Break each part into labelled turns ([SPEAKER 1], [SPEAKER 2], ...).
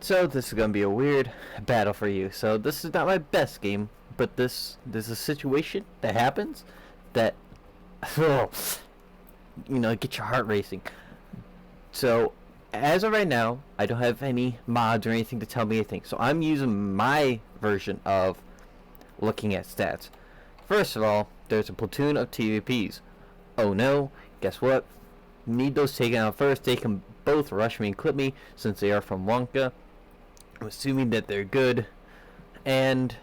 [SPEAKER 1] So this is gonna be a weird battle for you. So this is not my best game, but this is a situation that happens that oh, get your heart racing. So as of right now, I don't have any mods or anything to tell me anything. So I'm using my version of looking at stats. First of all, there's a platoon of TVPs. Oh no, guess what? Need those taken out first. They can both rush me and clip me since they are from Wonka. I'm assuming that they're good. And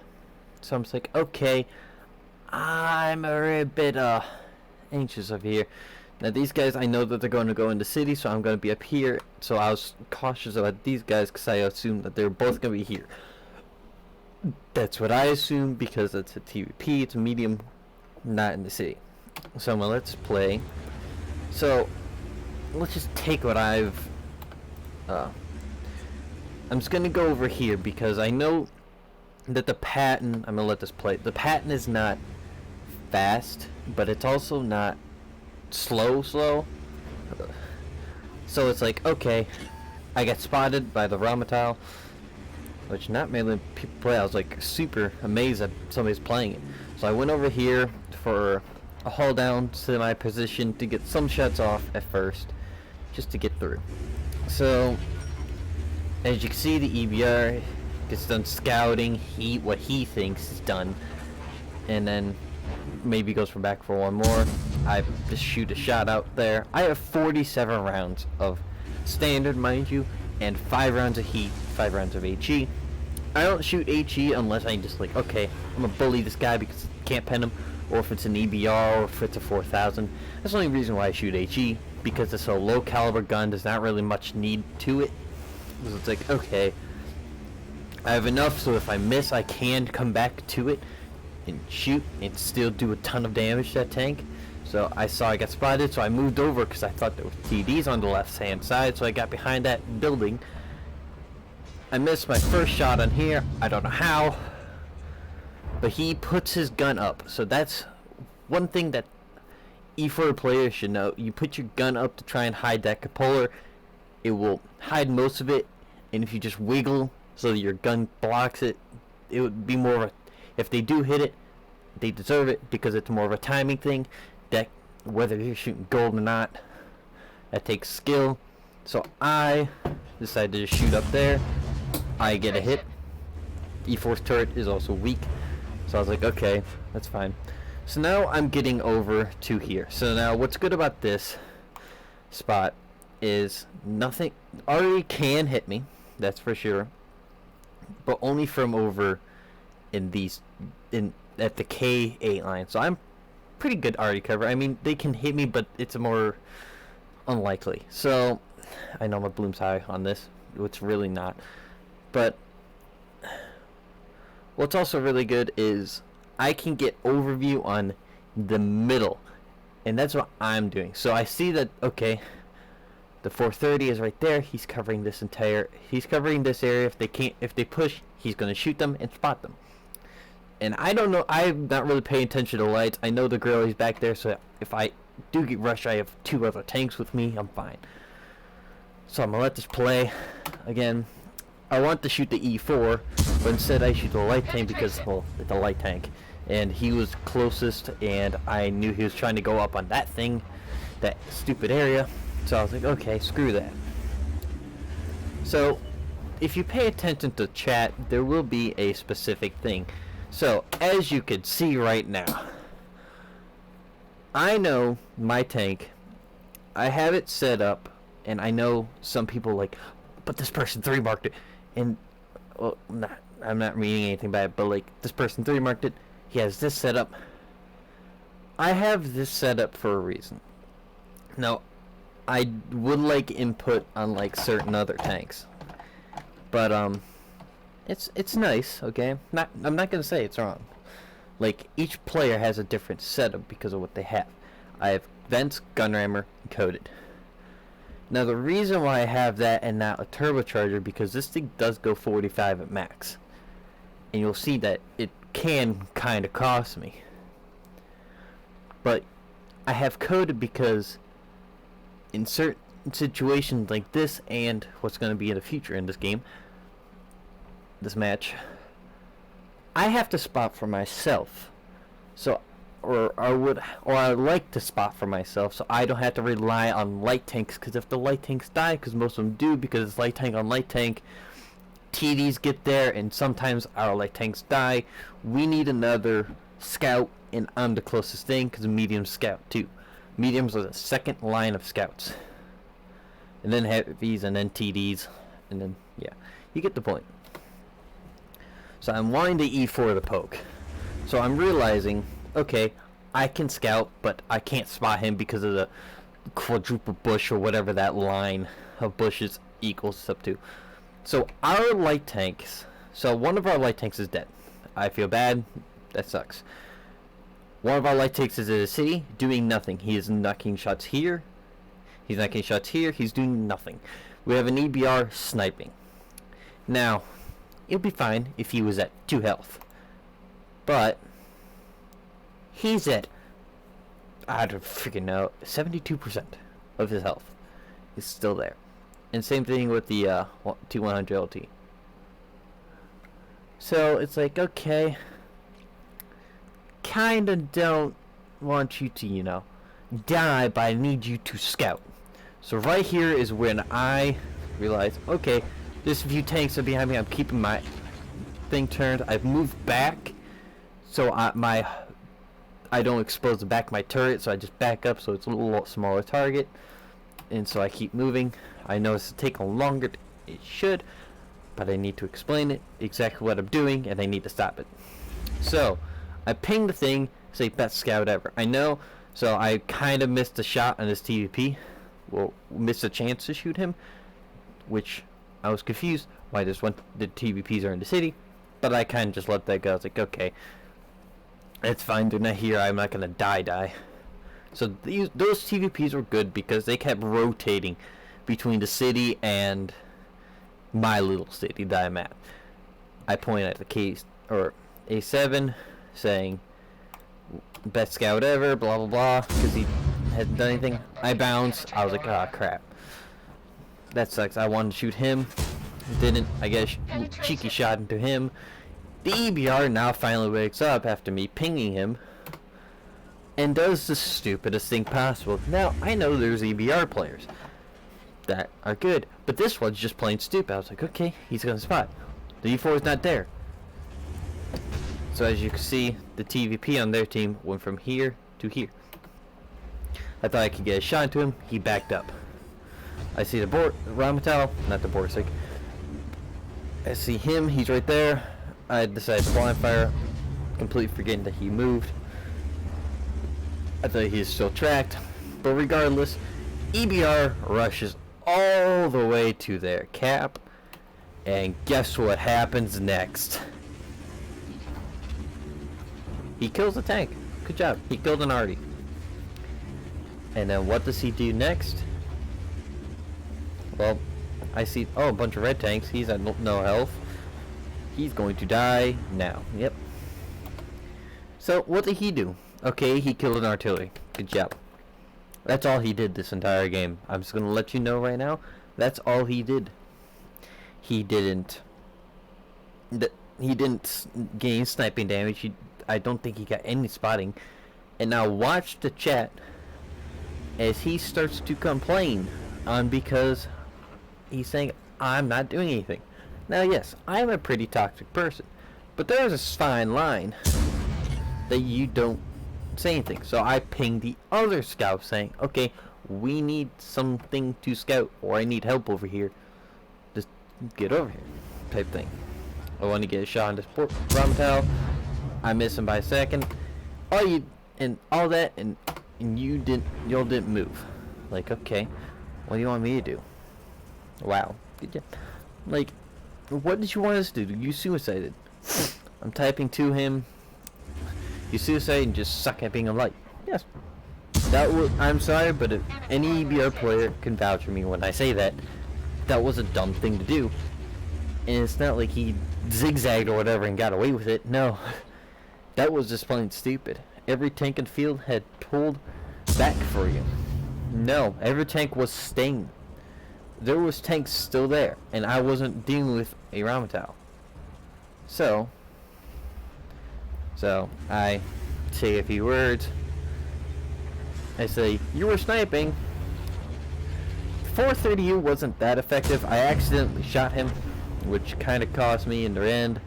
[SPEAKER 1] so I'm just like, okay, I'm a bit anxious of here. Now these guys, I know that they're going to go in the city, so I'm going to be up here. So I was cautious about these guys because I assumed that they're both going to be here. That's what I assume because it's a TVP, it's a medium, not in the city. So let's play. So let's just take what I've I'm just gonna go over here because I know that the pattern, I'm gonna let this play, the pattern is not fast, but it's also not slow. So it's like, okay, I got spotted by the Ramatile, which not many people play. I was like super amazed that somebody's playing it. So I went over here for a hold down to my position to get some shots off at first, just to get through. So as you can see, the EBR gets done scouting what he thinks is done, and then maybe goes from back for one more. I just shoot a shot out there. I have 47 rounds of standard, mind you, and 5 rounds of heat, 5 rounds of HE. I don't shoot HE unless I just like, okay, I'm gonna bully this guy because I can't pen him, or if it's an EBR, or if it's a 4000. That's the only reason why I shoot HE, because it's a low caliber gun, there's not really much need to it. So it's like, okay, I have enough so if I miss I can come back to it and shoot and still do a ton of damage to that tank. So I saw I got spotted, so I moved over because I thought there were TDs on the left hand side, so I got behind that building. I missed my first shot on here, I don't know how, but he puts his gun up. So that's one thing that E4 players should know. You put your gun up to try and hide that cupola. It will hide most of it, and if you just wiggle so that your gun blocks it, it would be more of a, if they do hit it, they deserve it because it's more of a timing thing. That whether you're shooting gold or not, that takes skill. So I decided to just shoot up there. I get a hit. E4's turret is also weak, so I was like, okay, that's fine. So now I'm getting over to here. So now what's good about this spot is nothing already can hit me, that's for sure, but only from over in these at the K8 line. So I'm pretty good already cover. I mean, they can hit me, but it's more unlikely. So I know my bloom's high on this, it's really not, but what's also really good is I can get overview on the middle, and that's what I'm doing. So I see that, okay, the 430 is right there. He's covering this area. If they push, he's gonna shoot them and spot them. And I don't know, I'm not really paying attention to the lights. I know the girl is back there, so if I do get rushed, I have 2 other tanks with me, I'm fine. So I'm gonna let this play. Again, I want to shoot the E4, but instead I shoot the light tank because, well, it's a light tank. And he was closest, and I knew he was trying to go up on that thing, that stupid area. So I was like, okay, screw that. So if you pay attention to chat, there will be a specific thing. So as you can see right now, I know my tank, I have it set up, and I know some people like, but this person 3 marked it, and well, I'm not reading anything by it, but like, this person 3 marked it, he has this set up. I have this set up for a reason. Now I would like input on like certain other tanks, but it's nice, okay? I'm not gonna say it's wrong. Like, each player has a different setup because of what they have. I have vents, gun rammer, and coded. Now the reason why I have that and not a turbocharger, because this thing does go 45 at max, and you'll see that it can kind of cost me. But I have coded because in certain situations like this and what's going to be in the future in this game, this match, I have to spot for myself. So, or I like to spot for myself, so I don't have to rely on light tanks. Because if the light tanks die, because most of them do, because it's light tank on light tank, TDs get there, and sometimes our light tanks die. We need another scout, and I'm the closest thing, because medium scout too. Mediums are the second line of scouts, and then heavies, and then TDs, and then yeah, you get the point. So I'm wanting to E4 the poke. So I'm realizing, okay, I can scout, but I can't spot him because of the quadruple bush or whatever that line of bushes equals up to. So our light tanks, so one of our light tanks is dead. I feel bad, that sucks. One of our light tanks is in the city, doing nothing. He is knocking shots here, he's knocking shots here, he's doing nothing. We have an EBR sniping. Now, it would be fine if he was at 2 health. But he's at, I don't freaking know, 72% of his health is still there. And same thing with the T100 LT. So it's like, okay, kinda don't want you to, you know, die, but I need you to scout. So right here is when I realize, okay, there's a few tanks are behind me. I'm keeping my thing turned. I've moved back, so I don't expose the back of my turret. So I just back up, so it's a little smaller target. And so I keep moving. I know it's taking longer than it should, but I need to explain it exactly what I'm doing, and I need to stop it. So I ping the thing, say best scout ever. I know. So I kind of missed a shot on this TVP. Well, missed a chance to shoot him, which I was confused why this one the TVPs are in the city, but I kind of just let that go. I was like, okay, it's fine. They're not here. I'm not gonna die. So those TVPs were good because they kept rotating between the city and my little city that I'm at. I point at the case or A7, saying best scout ever, blah blah blah, because he hadn't done anything. I bounce. I was like, ah, crap. That sucks. I wanted to shoot him. Didn't. I guess cheeky shot into him. The EBR now finally wakes up after me pinging him and does the stupidest thing possible. Now, I know there's EBR players that are good, but this one's just plain stupid. I was like, okay, he's gonna spot. The E4 is not there. So as you can see, the TVP on their team went from here to here. I thought I could get a shot into him. He backed up. I see the Rheinmetall, not the Borsig. I see him, he's right there. I decided to blind fire, completely forgetting that he moved. I thought he was still tracked, but regardless, EBR rushes all the way to their cap, and guess what happens next? He kills the tank. Good job, he killed an arty. And then what does he do next? Well, I see, oh, a bunch of red tanks. He's at no health. He's going to die now. Yep. So, what did he do? Okay, he killed an artillery. Good job. That's all he did this entire game. I'm just going to let you know right now. That's all he did. He didn't gain sniping damage. I don't think he got any spotting. And now watch the chat as he starts to complain on because he's saying, I'm not doing anything. Now, yes, I'm a pretty toxic person, but there's a fine line that you don't say anything. So I pinged the other scout saying, okay, we need something to scout, or I need help over here. Just get over here, type thing. I want to get a shot on this Rheinmetall. I miss him by a second. And y'all didn't move. Like, okay, what do you want me to do? Wow. Like, what did you want us to do? You suicided. I'm typing to him. You suicide and just suck at being a light. Yes. I'm sorry, but if any EBR player can vouch for me when I say that. That was a dumb thing to do. And it's not like he zigzagged or whatever and got away with it. No. That was just plain stupid. Every tank in the field had pulled back for you. No, every tank was staying. There was tanks still there, and I wasn't dealing with a Rheinmetall. So I say a few words. I say, you were sniping. 430U wasn't that effective. I accidentally shot him, which kind of cost me in the end.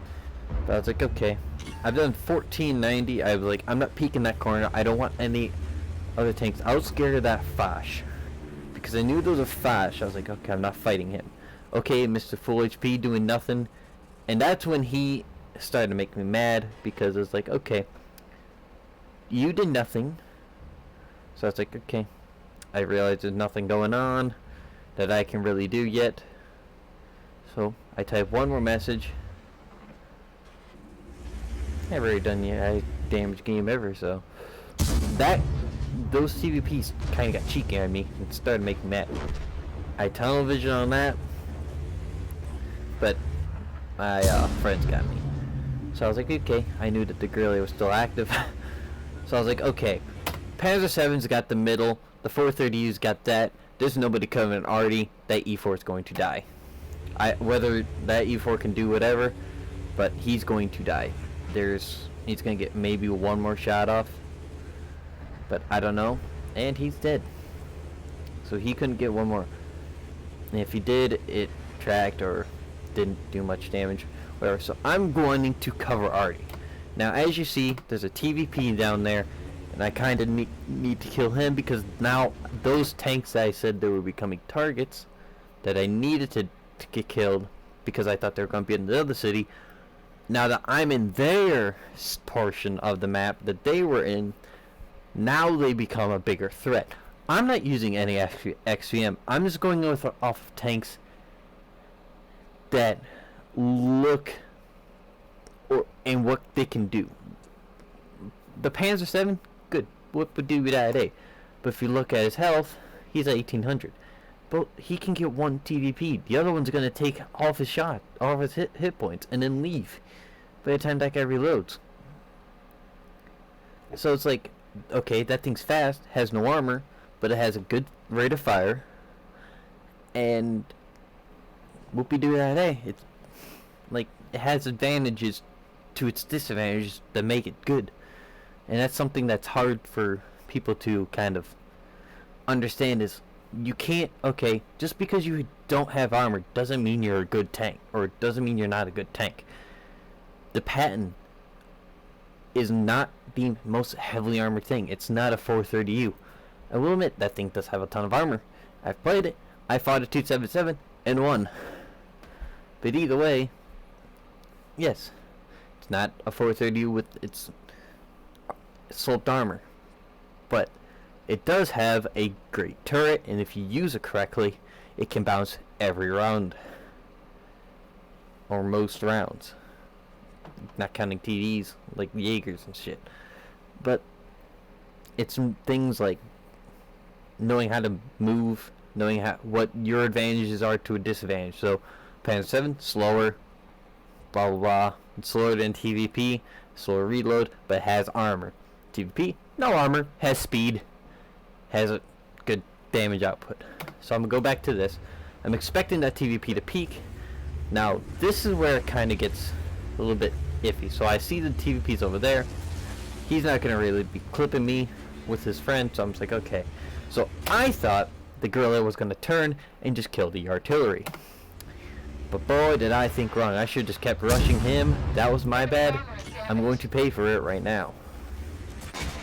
[SPEAKER 1] But I was like, okay. I've done 1490. I was like, I'm not peeking that corner. I don't want any other tanks. I was scared of that Foch. Because I knew there was a Foch. I was like, okay, I'm not fighting him. Okay, Mr. Full HP doing nothing. And that's when he started to make me mad. Because it was like, okay, you did nothing. So I was like, okay. I realized there's nothing going on that I can really do yet. So I type one more message. Never really done a damage game ever, so those TVPs kind of got cheeky on me and started making me mad. I tunnel vision on that, but my friends got me. So I was like, okay, I knew that the guerrilla was still active. So I was like, okay, Panzer 7's got the middle, the 430U's got that. There's nobody covering Artie. That E4 is going to die. Whether that E4 can do whatever, but he's going to die. He's gonna get maybe one more shot off, but I don't know. And he's dead. So he couldn't get one more. And if he did, it tracked or didn't do much damage, whatever. So I'm going to cover Artie. Now, as you see, there's a TVP down there. And I kind of need to kill him because now those tanks that I said they were becoming targets that I needed to get killed because I thought they were going to be in the other city. Now that I'm in their portion of the map that they were in, now they become a bigger threat. I'm not using any XVM. I'm just going off of tanks that look and what they can do. The Panzer 7, good. What would do that day? But if you look at his health, he's at 1800. But he can get one TVP. The other one's going to take all of his shot, all of his hit points, and then leave by the time that guy reloads. So it's like, okay, that thing's fast, has no armor, but it has a good rate of fire. And whoopie-doo that day. It's like, it has advantages to its disadvantages that make it good. And that's something that's hard for people to kind of understand is you can't, okay, just because you don't have armor doesn't mean you're a good tank, or it doesn't mean you're not a good tank. The Patton is not the most heavily armored thing. It's not a 430U. I will admit that thing does have a ton of armor. I've played it. I fought a 277 and won. But either way, yes, it's not a 430U with its sloped armor, but it does have a great turret, and if you use it correctly, it can bounce every round, or most rounds, not counting TDs like Jaegers and shit. But it's things like knowing how to move, knowing what your advantages are to a disadvantage. So Panzer 7, slower, blah blah blah, it's slower than TVP, slower reload, but has armor. TVP, no armor, has speed, has a good damage output. So I'm gonna go back to this. I'm expecting that TVP to peak. Now this is where it kind of gets a little bit iffy. So I see the TVP's over there. He's not gonna really be clipping me with his friend, so I'm just like, okay. So I thought the guerrilla was gonna turn and just kill the artillery. But boy, did I think wrong. I should have just kept rushing him. That was my bad. I'm going to pay for it right now.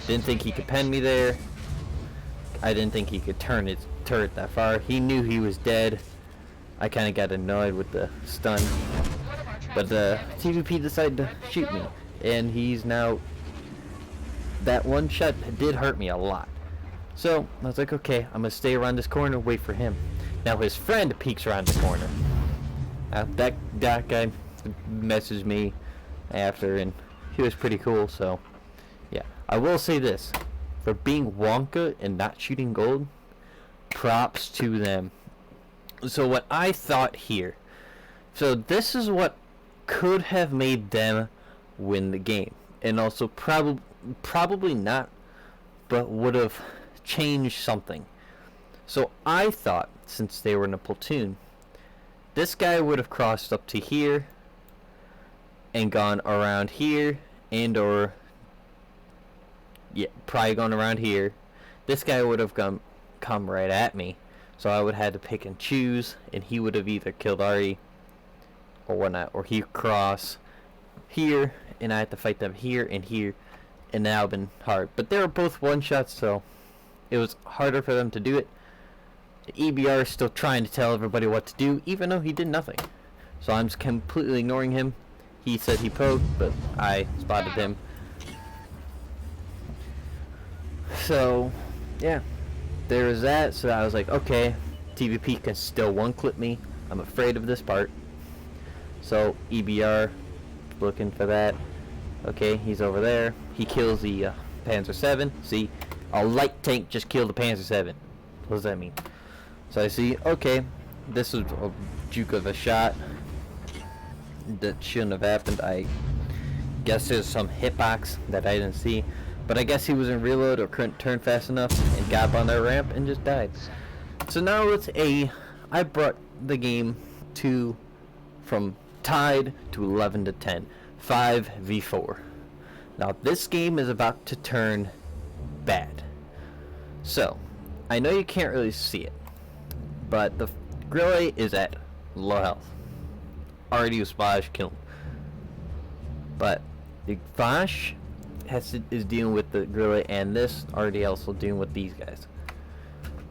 [SPEAKER 1] Didn't think he could pen me there. I didn't think he could turn his turret that far. He knew he was dead. I kind of got annoyed with the stun. But the TVP decided to shoot me. And he's now... That one shot did hurt me a lot. So, I was like, okay, I'm going to stay around this corner, wait for him. Now his friend peeks around the corner. That guy messaged me after, and he was pretty cool, so... Yeah, I will say this. For being Wonka and not shooting gold, props to them. So what I thought here. So this is what could have made them win the game. And also probably not, but would have changed something. So I thought, since they were in a platoon, this guy would have crossed up to here, and gone around here, and or yeah, probably gone around here, this guy would have come right at me. So I would have had to pick and choose, and he would have either killed Artie or whatnot, or he cross here, and I had to fight them here, and that would have been hard. But they were both one shots, so it was harder for them to do it. The EBR is still trying to tell everybody what to do, even though he did nothing. So I'm just completely ignoring him. He said he poked, but I spotted him. So, yeah, there was that. So I was like, okay, TVP can still one-clip me. I'm afraid of this part. So EBR, looking for that. Okay, he's over there. He kills the Panzer 7. See, a light tank just killed the Panzer 7. What does that mean? So I see, okay, this was a juke of a shot. That shouldn't have happened. I guess there's some hitbox that I didn't see. But I guess he was in reload or couldn't turn fast enough and got up on that ramp and just died. So now I brought the game from tied to 11 to 10. 5v4. Now this game is about to turn bad. So, I know you can't really see it, but the Grille is at low health. Already was Vash killed. But the Vash is dealing with the Grille, and this already also dealing with these guys.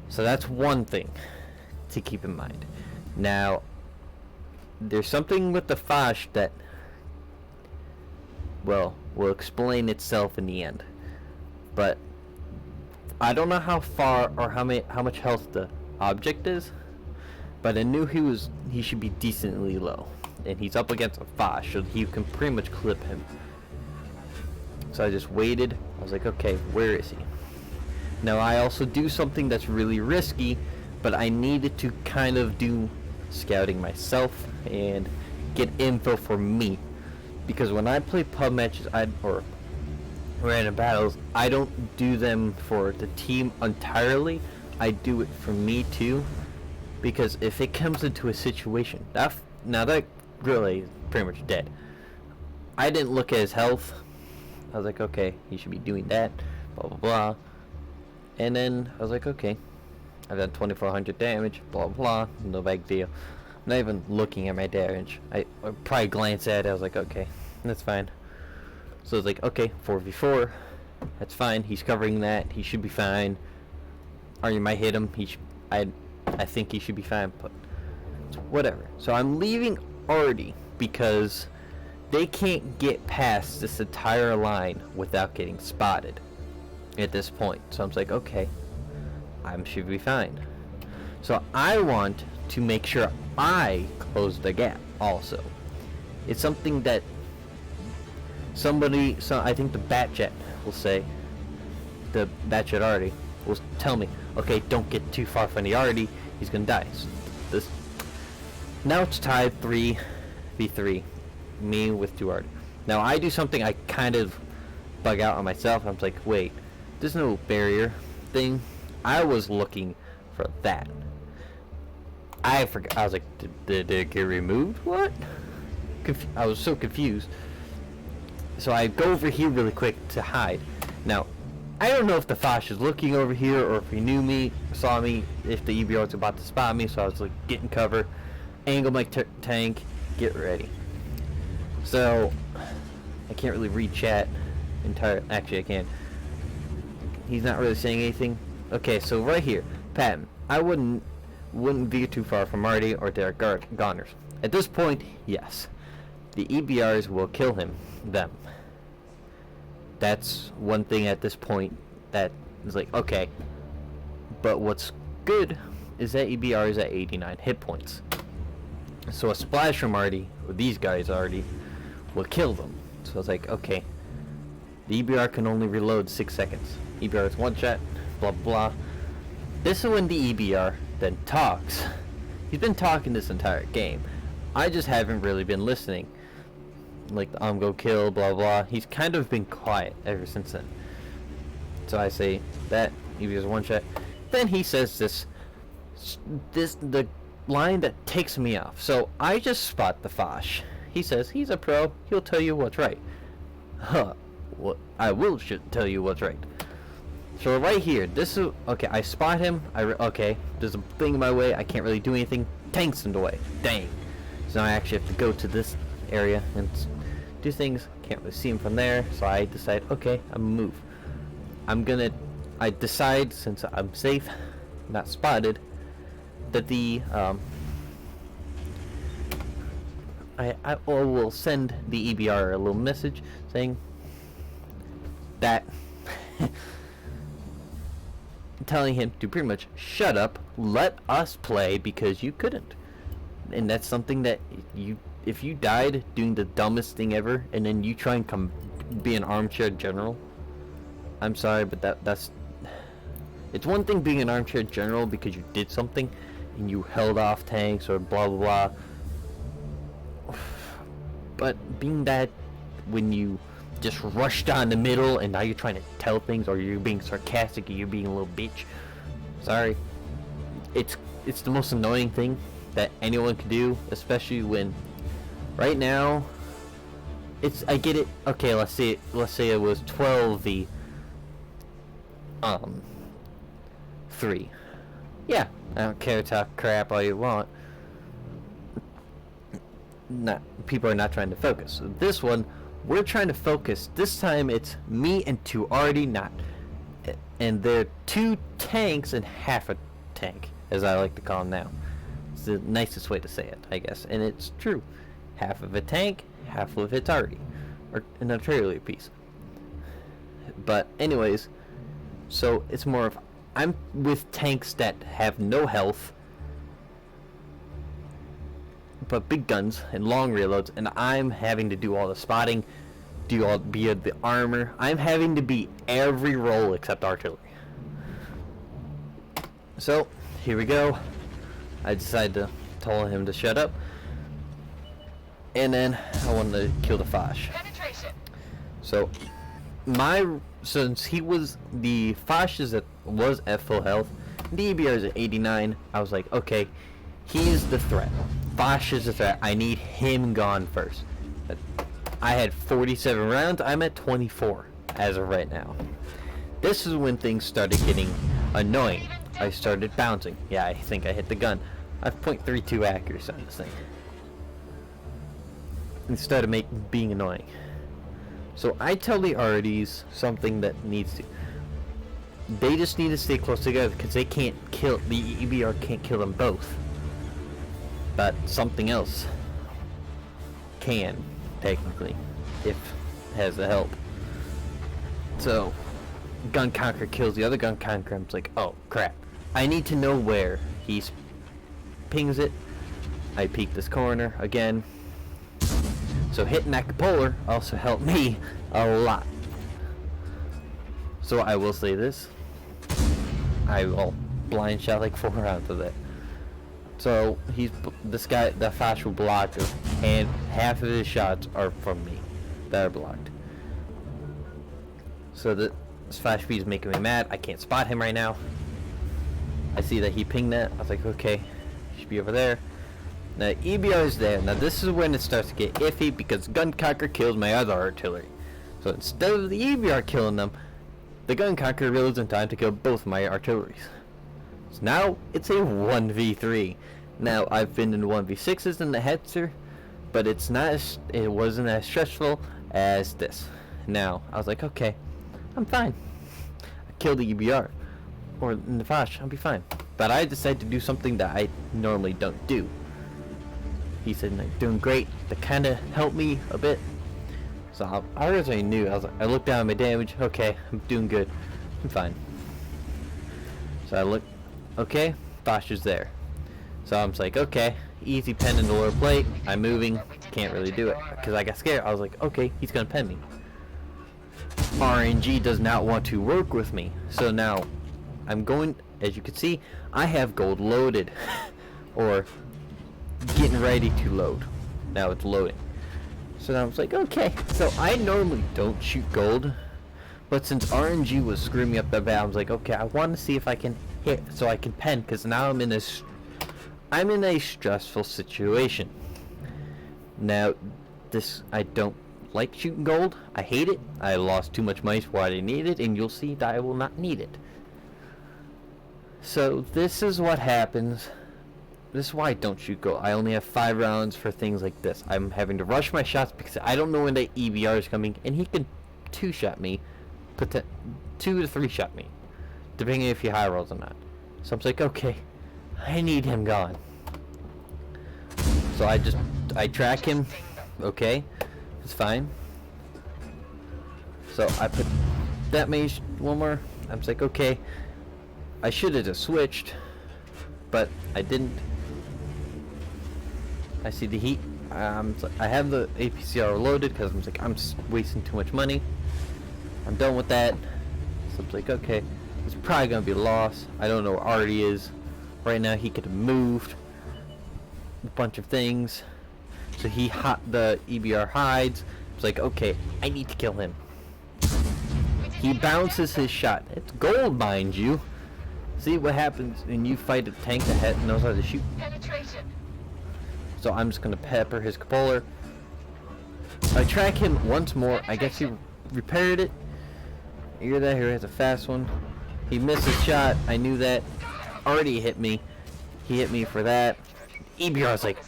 [SPEAKER 1] So that's one thing to keep in mind. Now, there's something with the Vash that, well, will explain itself in the end. But I don't know how far or how much health the object is, but I knew he should be decently low, and he's up against a Vash, so he can pretty much clip him. So I just waited. I was like, okay, where is he? Now I also do something that's really risky, but I needed to kind of do scouting myself and get info for me, because when I play pub matches or random battles, I don't do them for the team entirely. I do it for me too, because if it comes into a situation now that Grille is pretty much dead, I didn't look at his health. I was like, okay, he should be doing that, blah blah blah. And then I was like, okay, I've done 2400 damage, blah blah, no big deal. I'm not even looking at my damage. I probably glanced at it. I was like, okay, that's fine. So it's like, okay, 4v4, that's fine. He's covering that. He should be fine. Or you might hit him. I think he should be fine, but whatever. So I'm leaving Artie because they can't get past this entire line without getting spotted at this point. So I'm like, okay, I should be fine. So I want to make sure I close the gap also. It's something that I think the Batjet will say, the Batjet Artie will tell me, okay, don't get too far from the Artie, he's gonna die. So now it's tied 3v3, me with 2 Artie. Now I do something I kind of bug out on myself. I'm like, wait, there's no barrier thing. I was looking for that. I forgot. I was like, did it get removed? What? I was so confused. So I go over here really quick to hide. Now, I don't know if the Vash is looking over here or if he knew me, saw me, if the EBR was about to spot me. So I was like, getting cover, angle my tank, get ready. So I can't really read chat entirely. Actually, I can. He's not really saying anything. Okay, so right here, Patton. I wouldn't veer too far from Artie or their goners. At this point, yes, the EBRs will kill them. That's one thing at this point that is like, okay. But what's good is that EBR is at 89 hit points. So a splash from Artie, or these guys already, will kill them. So I was like, okay, the EBR can only reload 6 seconds. EBR is one shot, blah blah. This is when the EBR then talks. He's been talking this entire game. I just haven't really been listening. Like, go kill, blah blah. He's kind of been quiet ever since then. So I say that EBR is one shot. Then he says the line that takes me off. So I just spot the Vash. He says he's a pro. He'll tell you what's right. Huh. What? I will tell you what's right. So right here, this is okay. I spot him. Okay. There's a thing in my way. I can't really do anything. Tank's in the way. Dang. So now I actually have to go to this area and do things. Can't really see him from there. So I decide, okay, I'm gonna move. I decide, since I'm safe, not spotted, that I will send the EBR a little message saying that telling him to pretty much shut up, let us play because you couldn't. And that's something that if you died doing the dumbest thing ever and then you try and be an armchair general, I'm sorry, but that's it's one thing being an armchair general because you did something and you held off tanks or blah blah blah. But being that when you just rush down the middle and now you're trying to tell things, or you're being sarcastic, or you're being a little bitch. Sorry. It's the most annoying thing that anyone can do, especially when right now I get it. Okay, let's say it was 12v 3. Yeah, I don't care, talk crap all you want. People are not trying to focus. This one, we're trying to focus. This time it's me and two already not, and they're 2 tanks and half a tank, as I like to call them now. It's the nicest way to say it, I guess, and it's true. Half of a tank, half of it's arty, or an artillery piece. But anyways, so it's more of I'm with tanks that have no health, but big guns and long reloads, and I'm having to do all the spotting, be the armor. I'm having to be every role except artillery. So here we go. I decided to tell him to shut up, and then I wanted to kill the Foch. So since he was the Foch was at full health, the EBR is at 89. I was like, okay, he's the threat. Foch is the threat. I need him gone first. But I had 47 rounds. I'm at 24 as of right now. This is when things started getting annoying. I started bouncing. Yeah, I think I hit the gun. I have .32 accuracy on this thing. It started being annoying. So I tell the RDs something that needs to. They just need to stay close together because they can't kill. The EBR can't kill them both. But something else can, technically, if it has the help. So gun conquer kills the other gun conquer. I'm like, oh crap, I need to know where he pings it. I peek this corner again. So hitting that cupola also helped me a lot. So I will say this, I will blind shot like 4 rounds of it. So this guy, the Foch will block, and half of his shots are from me that are blocked. So this Foch speed is making me mad. I can't spot him right now. I see that he pinged that. I was like, okay, he should be over there. Now EBR is there. Now this is when it starts to get iffy because gun conquer kills my other artillery. So instead of the EBR killing them, the gun conquer reloads in time to kill both my artilleries. So now it's a 1v3. Now I've been in 1v6s in the Hetzer, but it wasn't as stressful as this. Now I was like, okay, I'm fine. I killed the EBR or in the Foch, I'll be fine. But I decided to do something that I normally don't do. He said, "I'm doing great." That kind of helped me a bit. So I already knew. I looked down at my damage. Okay, I'm doing good. I'm fine. So I look. Okay, Foch is there. So I'm like, okay, easy pen in the lower plate. I'm moving. Can't really do it because I got scared. I was like, okay, he's gonna pen me. RNG does not want to work with me. So now I'm going. As you can see, I have gold loaded, or getting ready to load. Now it's loading. So now I was like, okay. So I normally don't shoot gold, but since RNG was screwing me up that bad, I was like, okay, I want to see if I can hit so I can pen, because now I'm in a stressful situation. Now, this, I don't like shooting gold. I hate it. I lost too much money for what I needed, and you'll see that I will not need it. So, this is what happens. This is why I don't shoot gold. I only have 5 rounds for things like this. I'm having to rush my shots because I don't know when the EBR is coming, and he can 2-shot me, 2 to 3-shot me, depending if he high rolls or not. So I'm like, okay, I need him gone. So I track him. Okay, it's fine. So I put that mage one more. I'm just like, okay, I should have just switched, but I didn't. I see the heat. I have the APCR loaded because I'm like, I'm wasting too much money. I'm done with that. So I'm like, okay, it's probably gonna be a loss. I don't know where Artie is right now. He could have moved a bunch of things. So the EBR hides. It's like, okay, I need to kill him. He bounces his shot. It's gold, mind you. See what happens when you fight a tank that knows how to shoot. So I'm just gonna pepper his cupola. I track him once more. I guess he repaired it. You hear that? Here, he has a fast one. He missed his shot. I knew that. Already hit me. He hit me for that. EBR's like,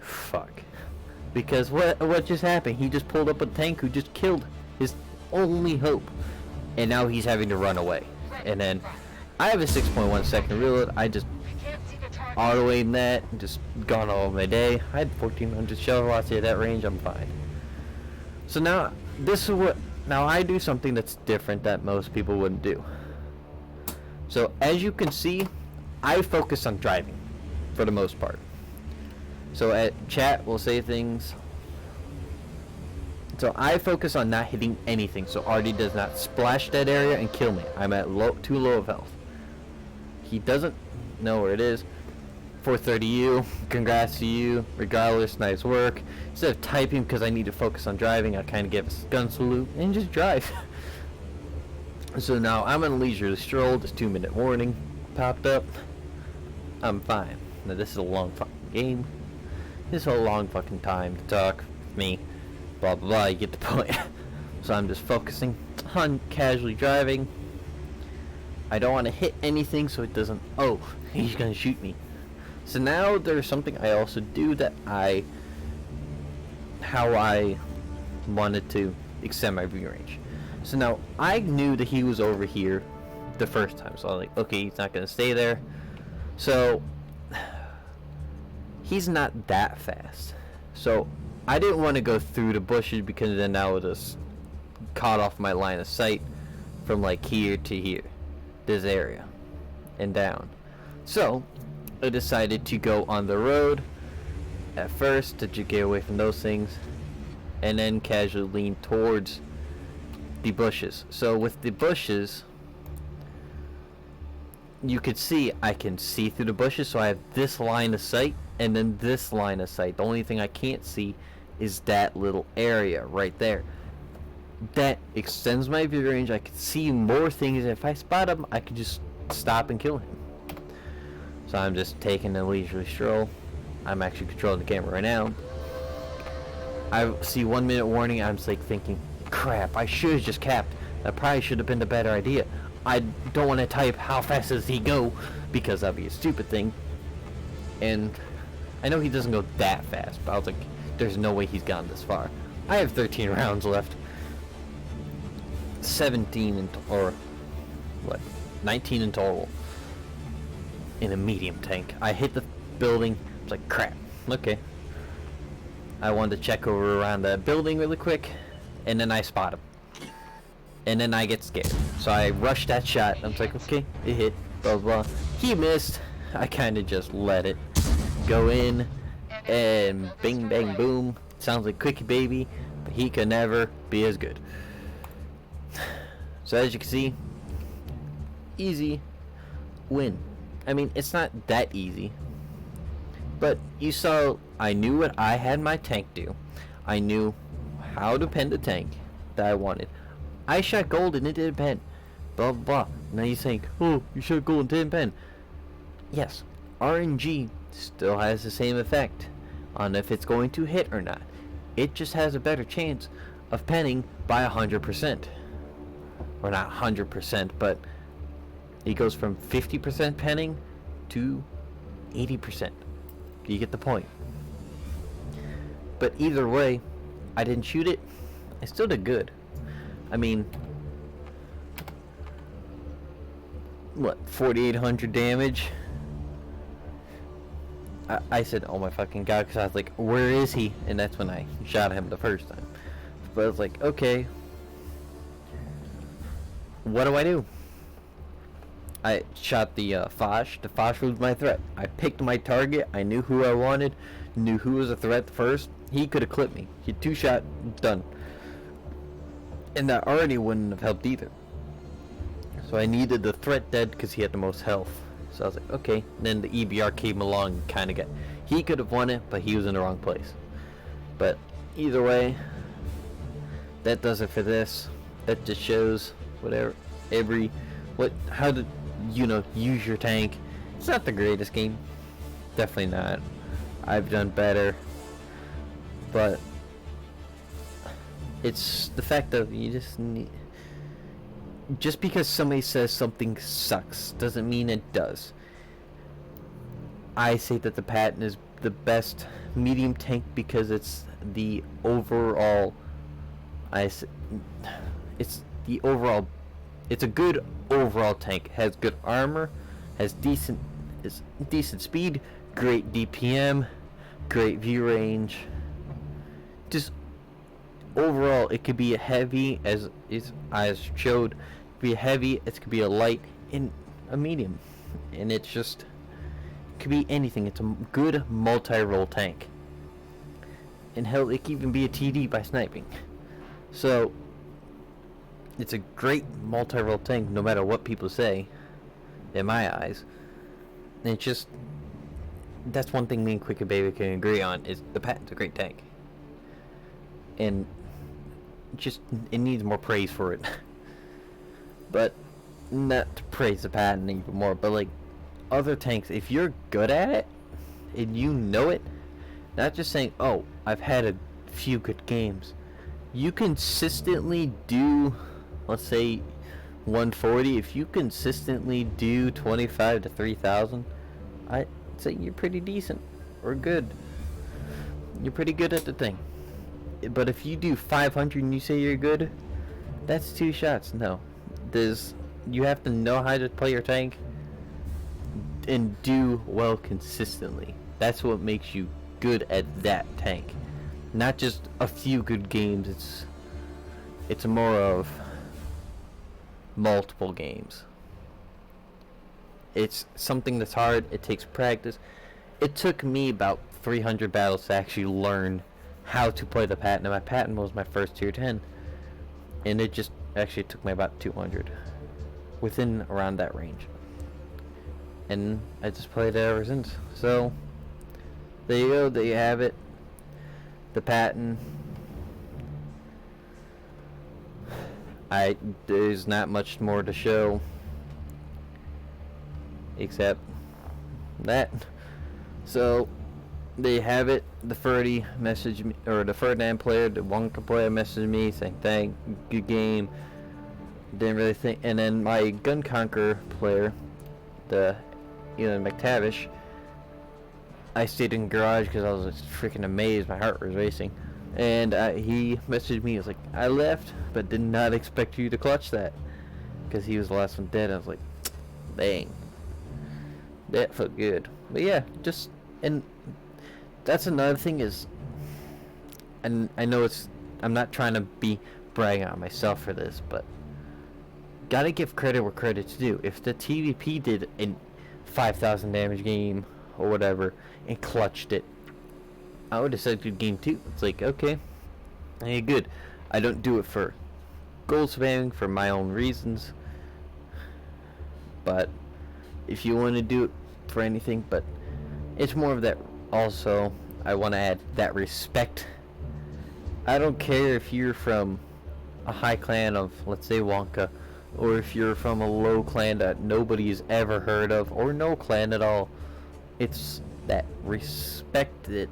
[SPEAKER 1] fuck. Because what just happened? He just pulled up a tank who just killed his only hope. And now he's having to run away. And then I have a 6.1 second reload. I just auto aim that and just gone all my day. I had 1400 shell velocity at that range. I'm fine. So now now I do something that's different that most people wouldn't do. So as you can see, I focus on driving for the most part. So at chat we'll say things. So I focus on not hitting anything so Artie does not splash that area and kill me. I'm at too low of health. He doesn't know where it is. 430 you, congrats to you, regardless, nice work. Instead of typing because I need to focus on driving, I kind of give a gun salute and just drive. So now I'm on a leisurely stroll. This 2-minute warning popped up. I'm fine. Now this is a long fucking game. This is a long fucking time to talk with me. Blah blah blah, you get the point. So I'm just focusing on casually driving. I don't want to hit anything so it doesn't, oh, he's gonna shoot me. So now there's something I also do that how I wanted to extend my view range. So now I knew that he was over here the first time, so I was like, okay, he's not gonna stay there. So he's not that fast. So I didn't want to go through the bushes because then that would just cut off my line of sight from like here to here, this area, and down. So I decided to go on the road at first to get away from those things, and then casually lean towards the bushes. So with the bushes, you could see I can see through the bushes, so I have this line of sight and then this line of sight. The only thing I can't see is that little area right there. That extends my view range. I can see more things. If I spot him, I can just stop and kill him. So I'm just taking a leisurely stroll. I'm actually controlling the camera right now. I see 1 minute warning. I'm just like thinking, crap, I should have just capped. That probably should have been the better idea. I don't want to type how fast does he go because that'd be a stupid thing. And I know he doesn't go that fast, but I was like, there's no way he's gone this far. I have 13 rounds left. 17 in or what? 19 in total. In a medium tank. I hit the building. I was like, crap. Okay. I wanted to check over around the building really quick, and then I spot him. And then I get scared. So I rushed that shot. I was like, okay, it hit. Blah blah. He missed. I kind of just let it go in, and bing bang boom. Sounds like Quickie Baby, but he could never be as good. So as you can see, easy win. I mean, it's not that easy, but you saw I knew what I had my tank do. I knew how to pen the tank that I wanted. I shot gold and it didn't pen. Blah blah blah. Now you think, oh, you shot gold and didn't pen. Yes, RNG still has the same effect. on if it's going to hit or not. It just has a better chance of penning by 100%. Or not 100%, but it goes from 50% penning to 80%. You get the point. But either way, I didn't shoot it. I still did good. I mean, what, 4,800 damage? I said, oh my fucking god, because I was like, where is he? And that's when I shot him the first time. But I was like, okay, what do I do? I shot the Foch. The Foch was my threat. I picked my target. I knew who I wanted. Knew who was a threat first. He could have clipped me. He 2-shot, done. And that already wouldn't have helped either. So I needed the threat dead because he had the most health. So I was like, okay. And then the EBR came along and kind of got... He could have won it, but he was in the wrong place. But either way, that does it for this. That just shows whatever, how to, use your tank. It's not the greatest game. Definitely not. I've done better. But it's the fact that you just need... Just because somebody says something sucks doesn't mean it does. I say that the Patton is the best medium tank because it's the overall... It's a good overall tank. Has good armor, has decent speed, great DPM, great view range. Just overall, it could be a heavy as showed. It could be a heavy. It could be a light and a medium, and it could be anything. It's a good multi-role tank, and hell, it could even be a TD by sniping. So it's a great multi-role tank, no matter what people say, in my eyes. And it's just, that's one thing me and Quicker Baby can agree on, is the Patton's a great tank. And just, it needs more praise for it. But, not to praise the Patton even more, but like, other tanks, if you're good at it, and you know it, not just saying, oh, I've had a few good games. You consistently do, let's say 140, if you consistently do 25 to 3,000, I'd say you're pretty decent or good. You're pretty good at the thing. But if you do 500 and you say you're good, that's 2 shots. No, you have to know how to play your tank and do well consistently. That's what makes you good at that tank. Not just a few good games. It's more of multiple games. It's something that's hard. It takes practice. It took me about 300 battles to actually learn how to play the Patton. And my Patton was my first tier 10, and it just actually took me about 200, within around that range. And I just played it ever since. So there you go. There you have it. The Patton. There's not much more to show except that. So they have it. The Ferdy messaged me, or the Ferdinand player, the Wonka player messaged me saying thank, good game. Didn't really think. And then my Gun Conqueror player, the Elon McTavish, I stayed in garage because I was just freaking amazed. My heart was racing. And he messaged me. He was like, I left, but did not expect you to clutch that. Because he was the last one dead. I was like, dang. That felt good. But yeah, and that's another thing is, and I know I'm not trying to be bragging on myself for this, but gotta give credit where credit's due. If the TVP did a 5,000 damage game or whatever and clutched it, I would have said good game too. It's like, okay, hey, good. I don't do it for gold spamming for my own reasons, but if you want to do it for anything, but it's more of that. Also, I want to add that respect. I don't care if you're from a high clan of, let's say, Wonka, or if you're from a low clan that nobody's ever heard of, or no clan at all. It's that respect that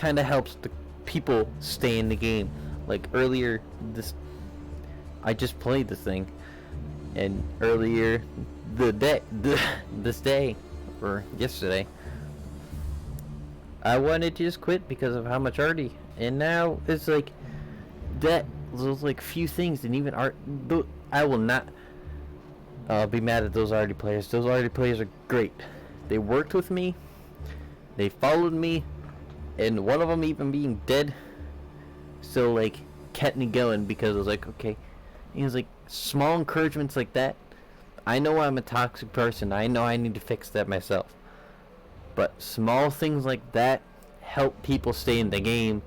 [SPEAKER 1] kind of helps the people stay in the game. Like earlier, I just played this thing, and earlier this day or yesterday, I wanted to just quit because of how much arty, and now it's like that. Those like few things, and even art. I will not be mad at those arty players. Those arty players are great. They worked with me. They followed me, and one of them even being dead still like kept me going because I was like, okay. He was like, small encouragements like that. I know I'm a toxic person. I know I need to fix that myself. But small things like that help people stay in the game,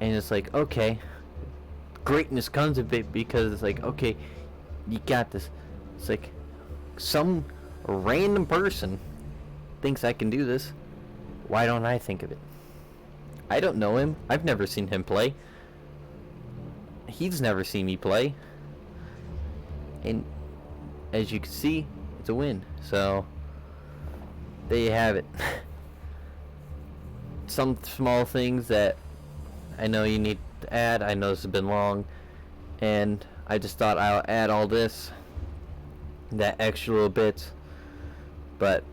[SPEAKER 1] and it's like, okay, greatness comes of it because it's like, okay, you got this. It's like some random person thinks I can do this. Why don't I think of it? I don't know him. I've never seen him play. He's never seen me play. And as you can see, it's a win. So there you have it. Some small things that I know you need to add. I know this has been long, and I just thought I'll add all this, that extra little bits. But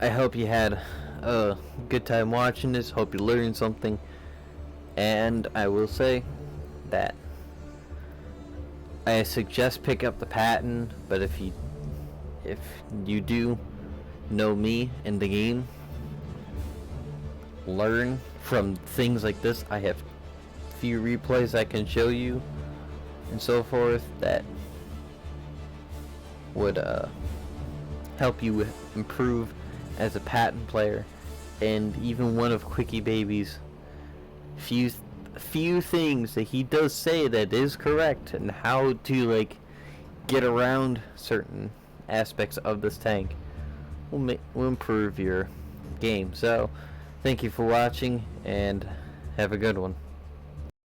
[SPEAKER 1] I hope you had a good time watching this. Hope you learned something. And I will say that I suggest pick up the patent, but if you do know me in the game, learn from things like this. I have few replays I can show you and so forth that would help you improve as a patent player. And even one of Quickie Baby's few things that he does say that is correct, and how to like get around certain aspects of this tank will improve your game. So thank you for watching, and have a good one.